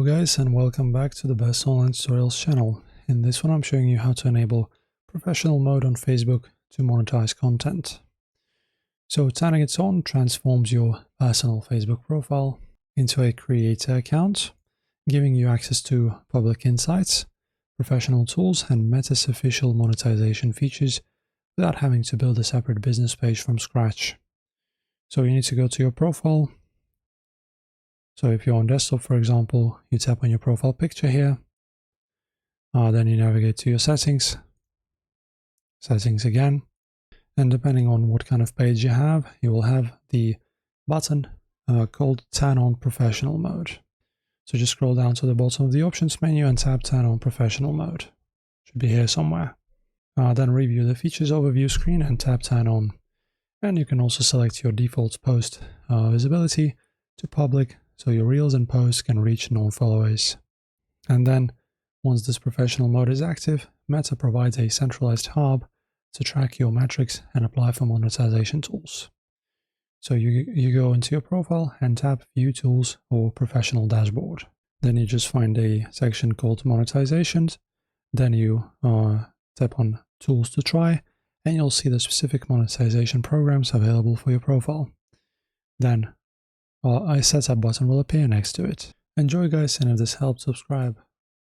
Hello guys, and welcome back to the Best Online Tutorials channel. In this one I'm showing you how to enable professional mode on Facebook to monetize content. So turning it on transforms your personal Facebook profile into a creator account, giving you access to public insights, professional tools, and Meta's official monetization features without having to build a separate business page from scratch. So you need to go to your profile. So if you're on desktop, for example, you tap on your profile picture here, then you navigate to your settings again, and depending on what kind of page you have, you will have the button called Turn on Professional Mode. So just scroll down to the bottom of the options menu and tap Turn on Professional Mode. Should be here somewhere. Then review the features overview screen and tap Turn on. And you can also select your default post visibility to public, so your reels and posts can reach non-followers. And then, once this professional mode is active, Meta provides a centralized hub to track your metrics and apply for monetization tools. So you go into your profile and tap View Tools or Professional Dashboard. Then you just find a section called Monetizations. Then you tap on Tools to try, and you'll see the specific monetization programs available for your profile. Then a setup button will appear next to it. Enjoy guys, and if this helped, subscribe.